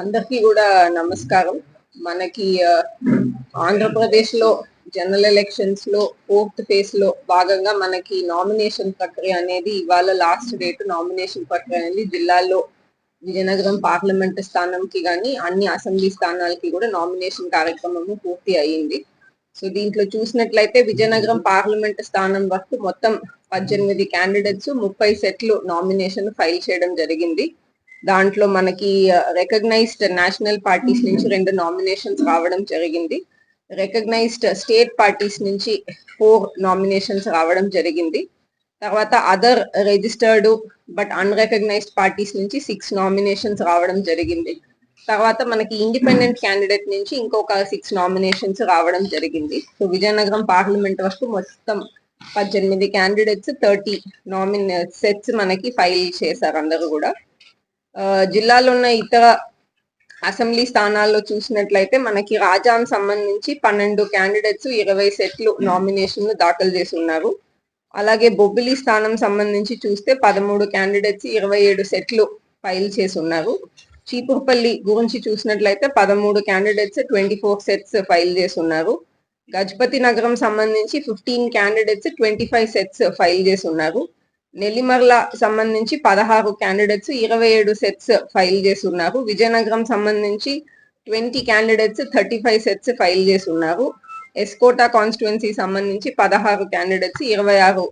అందరికీ కూడా నమస్కారం. మనకి ఆంధ్రప్రదేశ్ లో జనరల్ ఎలక్షన్స్ లో 4th ఫేజ్ లో భాగంగా మనకి నామినేషన్ ప్రక్రియ అనేది ఇవాళ లాస్ట్ డేట్. నామినేషన్ ప్రక్రియ అనేది జిల్లాల్లో విజయనగరం పార్లమెంట్ స్థానంకి కానీ అన్ని అసెంబ్లీ స్థానాలకి కూడా నామినేషన్ కార్యక్రమం పూర్తి అయ్యింది. సో దీంట్లో చూసినట్లయితే విజయనగరం పార్లమెంట్ స్థానం వరకు మొత్తం 18 క్యాండిడేట్స్ 30 సెట్లు నామినేషన్ ఫైల్ చేయడం జరిగింది. దాంట్లో మనకి రికగ్నైజ్డ్ నేషనల్ పార్టీస్ నుంచి 2 నామినేషన్స్ రావడం జరిగింది. రికగ్నైజ్డ్ స్టేట్ పార్టీస్ నుంచి 4 నామినేషన్స్ రావడం జరిగింది. తర్వాత other registered but unrecognised parties నుంచి 6 నామినేషన్స్ రావడం జరిగింది. తర్వాత మనకి ఇండిపెండెంట్ క్యాండిడేట్ నుంచి ఇంకొక 6 నామినేషన్స్ రావడం జరిగింది. సో విజయనగరం పార్లమెంట్ వరకు మొత్తం 18 క్యాండిడేట్స్ 30 సెట్స్ మనకి ఫైల్ చేశారు అందరూ కూడా. జిల్లాలో ఉన్న ఇతర అసెంబ్లీ స్థానాల్లో చూసినట్లయితే మనకి రాజాం సంబంధించి 12 క్యాండిడేట్స్ 20 సెట్లు నామినేషన్ దాఖలు చేసి ఉన్నారు. అలాగే బొబ్బిలి స్థానం సంబంధించి చూస్తే 13 క్యాండిడేట్స్ 27 సెట్లు ఫైల్ చేసి ఉన్నారు. చీపురుపల్లి గురించి చూసినట్లయితే 13 క్యాండిడేట్స్ 24 సెట్స్ ఫైల్ చేసి ఉన్నారు. గజపతి నగరం సంబంధించి 15 క్యాండిడేట్స్ 25 సెట్స్ ఫైల్ చేసి ఉన్నారు. నెల్లిమర్ల సంబంధించి 16 క్యాండిడేట్స్ 27 సెట్స్ ఫైల్ చేసి ఉన్నారు. విజయనగరం సంబంధించి 20 క్యాండిడేట్స్ 35 సెట్స్ ఫైల్ చేసి ఉన్నారు. ఎస్కోటా కాన్స్టిట్యుయెన్సీ సంబంధించి 16 క్యాండిడేట్స్ 26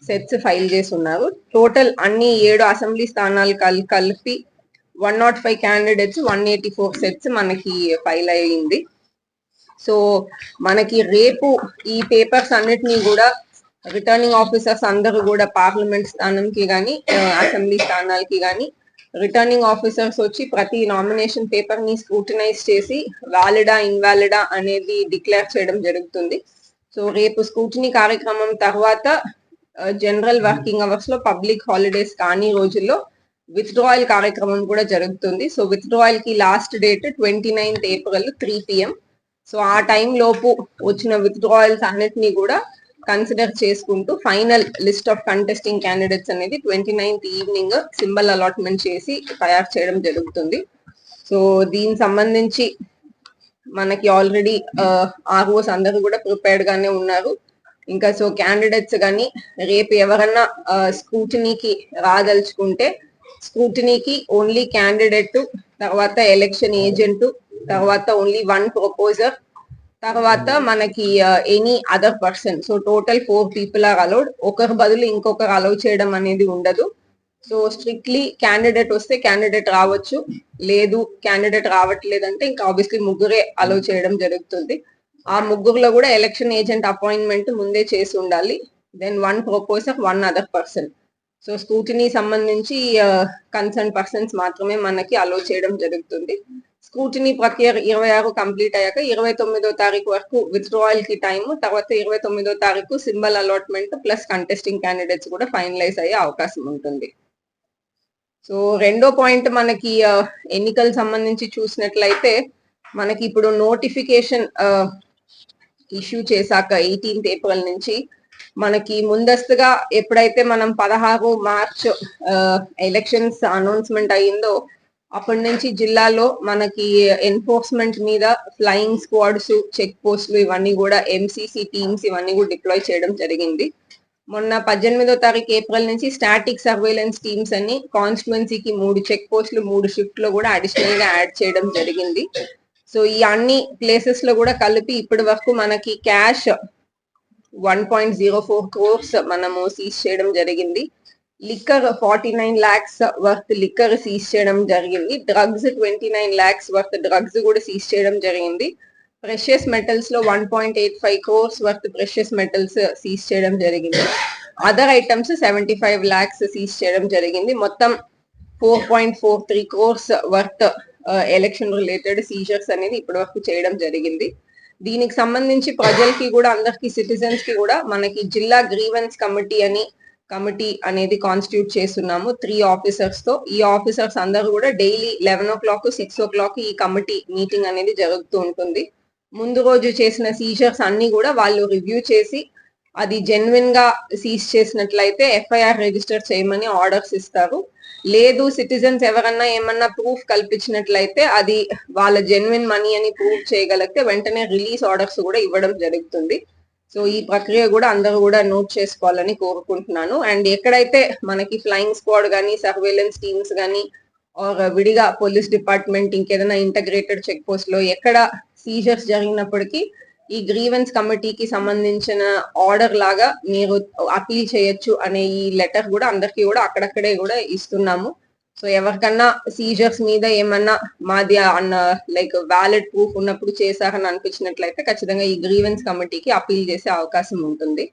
సెట్స్ ఫైల్ చేసి ఉన్నారు. టోటల్ అన్ని 7 అసెంబ్లీ స్థానాలు కలిపి 105 క్యాండిడేట్స్ 184 సెట్స్ మనకి ఫైల్ అయ్యింది. సో మనకి రేపు ఈ పేపర్స్ అన్నిటినీ కూడా రిటర్నింగ్ ఆఫీసర్స్ అందరూ కూడా పార్లమెంట్ స్థానంకి కానీ అసెంబ్లీ స్థానాలకి కానీ రిటర్నింగ్ ఆఫీసర్స్ వచ్చి ప్రతి నామినేషన్ పేపర్ ని స్క్రూటినైజ్ చేసి వ్యాలిడా ఇన్వాలిడా అనేది డిక్లేర్ చేయడం జరుగుతుంది. సో రేపు స్క్రూటినీ కార్యక్రమం తర్వాత జనరల్ వర్కింగ్ అవర్స్ లో పబ్లిక్ హాలిడేస్ కానీ రోజుల్లో విత్డ్రాయల్ కార్యక్రమం కూడా జరుగుతుంది. సో విత్డ్రాయల్ కి last date 29th April 3 PM. So ఆ టైం లోపు వచ్చిన విత్డ్రాయల్స్ అన్నిటినీ కూడా కన్సిడర్ చేసుకుంటూ final list of contesting candidates అనేది 29th ఈవినింగ్ సింబల్ అలాట్మెంట్ చేసి తయారు చేయడం జరుగుతుంది. సో దీనికి సంబంధించి మనకి ఆల్రెడీ ఆర్ఓస్ అందరూ కూడా ప్రిపేర్డ్ గానే ఉన్నారు. ఇంకా సో క్యాండిడేట్స్ కానీ రేపు ఎవరన్నా స్క్రూటినీకి రాదలుచుకుంటే స్క్రూటినీకి ఓన్లీ క్యాండిడేట్, తర్వాత ఎలక్షన్ ఏజెంట్, తర్వాత ఓన్లీ 1 ప్రపోజర్, తర్వాత మనకి any other person. So total 4 people are allowed. ఒకరి బదులు ఇంకొకరు అలౌ చేయడం అనేది ఉండదు. సో స్ట్రిక్ట్లీ క్యాండిడేట్ వస్తే క్యాండిడేట్ రావచ్చు, లేదు క్యాండిడేట్ రావట్లేదంటే ఇంకా ఆబ్వియస్లీ ముగ్గురే అలౌ చేయడం జరుగుతుంది. ఆ ముగ్గురులో కూడా ఎలక్షన్ ఏజెంట్ అపాయింట్మెంట్ ముందే చేసి ఉండాలి. Then 1 proposer 1 other person. So scrutiny సంబంధించి కన్సర్న్ పర్సన్స్ మాత్రమే మనకి అలౌ చేయడం జరుగుతుంది. స్క్రూటినీ ప్రక్రియ 26 కంప్లీట్ అయ్యాక 29వ తారీఖు వరకు విత్డ్రాయల్ కి టైము, తర్వాత 29వ తారీఖు symbol allotment plus contesting candidates కూడా ఫైనలైజ్ అయ్యే అవకాశం ఉంటుంది. సో రెండో పాయింట్ మనకి ఎన్నికల సంబంధించి చూసినట్లయితే మనకి ఇప్పుడు నోటిఫికేషన్ ఇష్యూ చేశాక 18th April నుంచి మనకి ముందస్తుగా ఎప్పుడైతే మనం 16 March ఎలక్షన్స్ అనౌన్స్మెంట్ అయ్యిందో అప్పటి నుంచి జిల్లాలో మనకి ఎన్ఫోర్స్మెంట్ మీద ఫ్లయింగ్ స్క్వాడ్స్, చెక్ పోస్టులు ఇవన్నీ కూడా MCC టీమ్స్ ఇవన్నీ కూడా డిప్లాయ్ చేయడం జరిగింది. మొన్న 18వ తారీఖు ఏప్రిల్ నుంచి స్టాటిక్ సర్వేలెన్స్ టీమ్స్ అని కాన్స్టిట్యుయెన్సీకి 3 చెక్ పోస్టులు 3 షిఫ్ట్ లో కూడా అడిషనల్ గా యాడ్ చేయడం జరిగింది. సో ఈ అన్ని ప్లేసెస్ లో కూడా కలిపి ఇప్పటి వరకు మనకి క్యాష్ 1.04 crores మనము సీజ్ చేయడం జరిగింది. Liquor 49 lakhs worth liquor seize చేయడం జరిగింది. డ్రగ్స్ 29 lakhs వర్త్ డ్రగ్స్ కూడా సీజ్ చేయడం జరిగింది. ప్రెషియస్ మెటల్స్ లో 1.85 crores worth precious metals seize చేయడం జరిగింది. అదర్ ఐటమ్స్ 75 lakhs సీజ్ చేయడం జరిగింది. మొత్తం 4.43 crores worth election related seizures అనేది ఇప్పటి వరకు చేయడం జరిగింది. దీనికి సంబంధించి ప్రజలకి కూడా అందరికి సిటిజన్స్ కి కూడా మనకి జిల్లా గ్రీవెన్స్ కమిటీ అనేది కాన్స్టిట్యూట్ చేస్తున్నాము 3 ఆఫీసర్స్ తో. ఈ ఆఫీసర్స్ అందరూ కూడా డైలీ 11 o'clock 6 o'clock ఈ కమిటీ మీటింగ్ అనేది జరుగుతూ ఉంటుంది. ముందు రోజు చేసిన సీజర్స్ అన్ని కూడా వాళ్ళు రివ్యూ చేసి అది జెన్యున్ గా సీజ్ చేసినట్లయితే FIR రిజిస్టర్ చేయమని ఆర్డర్స్ ఇస్తారు. లేదు సిటిజన్స్ ఎవరన్నా ఏమన్నా ప్రూఫ్ కల్పించినట్లయితే అది వాళ్ళ జెన్యున్ మనీ అని ప్రూవ్ చేయగలిగితే వెంటనే రిలీజ్ ఆర్డర్స్ కూడా ఇవ్వడం జరుగుతుంది. సో ఈ ప్రక్రియ కూడా అందరూ కూడా నోట్ చేసుకోవాలని కోరుకుంటున్నాను. అండ్ ఎక్కడైతే మనకి ఫ్లయింగ్ స్క్వాడ్ కానీ సర్వేలెన్స్ టీమ్స్ కానీ విడిగా పోలీస్ డిపార్ట్మెంట్ ఇంకేదైనా ఇంటగ్రేటెడ్ చెక్ పోస్ట్ లో ఎక్కడ సీజర్స్ జరిగినప్పటికీ ఈ గ్రీవెన్స్ కమిటీకి సంబంధించిన ఆర్డర్ లాగా మీరు అపీల్ చేయొచ్చు అనే ఈ లెటర్ కూడా అందరికి కూడా అక్కడక్కడే కూడా ఇస్తున్నాము. సో ఎవరికన్నా సీజర్స్ మీద ఏమన్నా మాది అన్న లైక్ వ్యాలిడ్ ప్రూఫ్ ఉన్నప్పుడు చేశారని అనిపించినట్లయితే ఖచ్చితంగా ఈ గ్రీవెన్స్ కమిటీకి అపీల్ చేసే అవకాశం ఉంటుంది.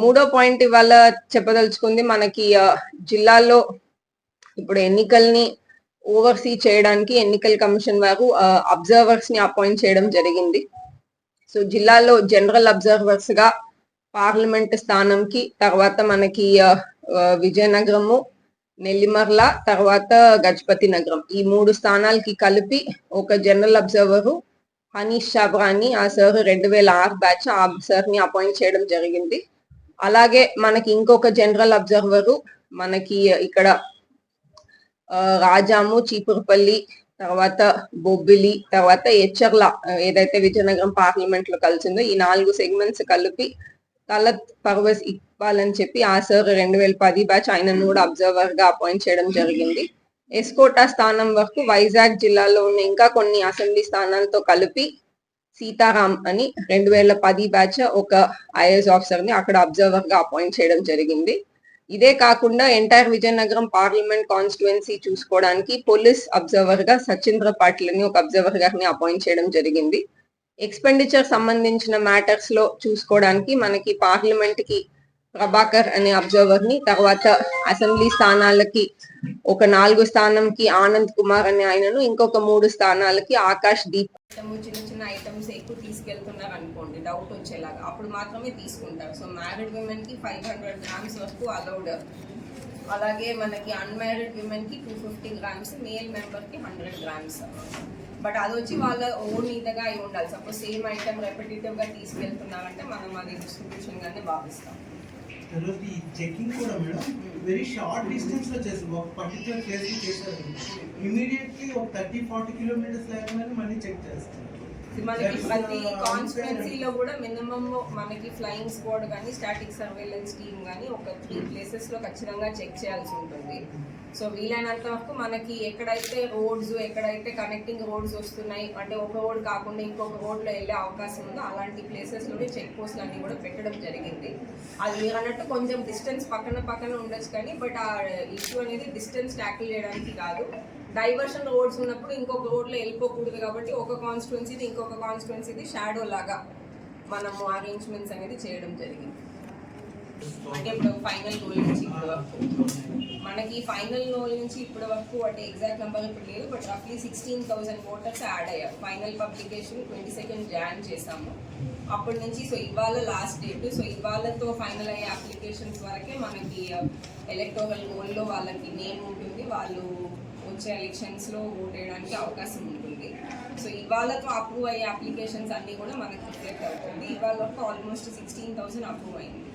మూడో పాయింట్ ఇవాళ చెప్పదలుచుకుంది, మనకి జిల్లాల్లో ఇప్పుడు ఎన్నికల్ని ఓవర్సీ చేయడానికి ఎన్నికల కమిషన్ వారు అబ్జర్వర్స్ ని అపాయింట్ చేయడం జరిగింది. సో జిల్లాలో జనరల్ అబ్జర్వర్స్ గా పార్లమెంట్ స్థానంకి తర్వాత మనకి విజయనగరము, నెల్లిమర్ల, తర్వాత గజపతి నగరం ఈ 3 స్థానాలకి కలిపి ఒక జనరల్ అబ్జర్వర్ హనీష్ షాబ్రాని ఆ సార్ 2006 బ్యాచ్ ఆ సార్ ని అపాయింట్ చేయడం జరిగింది. అలాగే మనకి ఇంకొక జనరల్ అబ్జర్వర్ మనకి ఇక్కడ రాజాము, చీపురుపల్లి, తర్వాత బొబ్బిలి, తర్వాత ఎచ్చర్ల ఏదైతే విజయనగరం పార్లమెంట్ లో కలిసిందో ఈ 4 సెగ్మెంట్స్ కలిపి తలత్ పర్వస్ ఇక్బాల్ అని చెప్పి ఆ సార్ 2010 బ్యాచ్ ఆయనను కూడా అబ్జర్వర్ గా అపాయింట్ చేయడం జరిగింది. ఎస్కోటా స్థానం వరకు వైజాగ్ జిల్లాలో ఉన్న ఇంకా కొన్ని అసెంబ్లీ స్థానాలతో కలిపి సీతారాం అని 2010 బ్యాచ్ ఒక ఐఏఎస్ ఆఫీసర్ ని అక్కడ అబ్జర్వర్ గా అపాయింట్ చేయడం జరిగింది. ఇదే కాకుండా ఎంటైర్ విజయనగరం పార్లమెంట్ కాన్స్టిట్యుయెన్సీ చూసుకోవడానికి పోలీస్ అబ్జర్వర్ గా సచింద్ర పాటిల్ అని ఒక అబ్జర్వర్ గారిని అపాయింట్ చేయడం జరిగింది. ఎక్స్పెండిచర్ సంబంధించిన మ్యాటర్స్ లో చూసుకోవడానికి మనకి పార్లమెంట్ కి ప్రభాకర్ అనే అబ్జర్వర్ ని, తర్వాత అసెంబ్లీ స్థానాలకి ఒక 4 స్థానంకి ఆనంద్ కుమార్ అనే ఆయనను, ఇంకొక 3 స్థానాలకి ఆకాష్ దీప్. చిన్న చిన్న ఐటమ్స్ ఎక్కువ తీసుకెళ్తున్నారు అనుకోండి డౌట్ వచ్చేలాగా అప్పుడు మాత్రమే తీసుకుంటారు. సో మ్యారీడ్ విమెన్ కి 500 గ్రామ్స్ వరకు అలౌడ్. అలాగే మనకి అన్మ్యారీడ్ విమెన్ కి 250 గ్రామ్స్, మేల్ మెంబర్ కి 100 గ్రామ్స్. బట్ అది వచ్చి వాళ్ళ ఓన్ ఇదిగా అయి ఉండాలి. సపోజ్ సేమ్ ఐటమ్ రెపిటేటివ్ గా తీసుకెళ్తున్నారంటే మనం అది డిస్ట్రిబ్యూషన్ గానే భావిస్తాం. ఈ చెకింగ్ కూడా మేడం వెరీ షార్ట్ డిస్టెన్స్ లో చేస్తారు. ఒక పర్టికులర్ ప్లేస్ కి చేస్తారు, ఇమీడియట్లీ ఒక 30-40 కిలోమీటర్స్ లేకపోతే మళ్ళీ చెక్ చేస్తారు. మనకి ప్రతి కాన్స్టిట్యుయెన్సీలో కూడా మినిమం మనకి ఫ్లయింగ్ స్క్వాడ్ కానీ స్టాటిక్ సర్వేలెన్స్ టీమ్ కానీ ఒక 3 ప్లేసెస్ లో ఖచ్చితంగా చెక్ చేయాల్సి ఉంటుంది. సో వీలైనంత వరకు మనకి ఎక్కడైతే రోడ్స్, ఎక్కడైతే కనెక్టింగ్ రోడ్స్ వస్తున్నాయి అంటే ఒక రోడ్ కాకుండా ఇంకొక రోడ్ లో వెళ్ళే అవకాశం ఉందో అలాంటి ప్లేసెస్ లోనే చెక్ పోస్ట్లు అన్ని కూడా పెట్టడం జరిగింది. అది మీరు అన్నట్టు కొంచెం డిస్టెన్స్ పక్కన ఉండొచ్చు కానీ బట్ ఆ ఇష్యూ అనేది డిస్టెన్స్ ట్యాకిల్ చేయడానికి కాదు. డైవర్షన్ రోడ్స్ ఉన్నప్పుడు ఇంకొక రోడ్లో వెళ్ళిపోకూడదు కాబట్టి ఒక కాన్స్టిట్యుయెన్సీది ఇంకొక కాన్స్టిట్యుయెన్సీది షాడో లాగా మనము అరేంజ్మెంట్స్ అనేది చేయడం జరిగింది. అంటే ఇప్పుడు ఫైనల్ రోల్ నుంచి ఇప్పటి వరకు మనకి ఫైనల్ రోల్ నుంచి ఇప్పటి వరకు అంటే ఎగ్జాక్ట్ నెంబర్ ఇప్పుడు లేదు బట్ రఫ్లీ 16,000 ఓటర్స్ యాడ్ అయ్యారు. ఫైనల్ పబ్లికేషన్ 22 జాన్ చేసాము అప్పటి నుంచి. సో ఇవాళ లాస్ట్ డేట్. సో ఇవాళతో ఫైనల్ అయ్యే అప్లికేషన్స్ వరకే మనకి ఎలక్టోరల్ రోల్లో వాళ్ళకి నేమ్ ఉంటుంది, వాళ్ళు వచ్చే ఎలక్షన్స్ లో ఓట్ వేయడానికి అవకాశం ఉంటుంది. సో ఇవాళతో అప్రూవ్ అయ్యే అప్లికేషన్స్ అన్ని కూడా మనకి రిఫ్లెక్ట్ అవుతుంది. ఇవాళ ఆల్మోస్ట్ 16,000 అప్రూవ్ అయింది.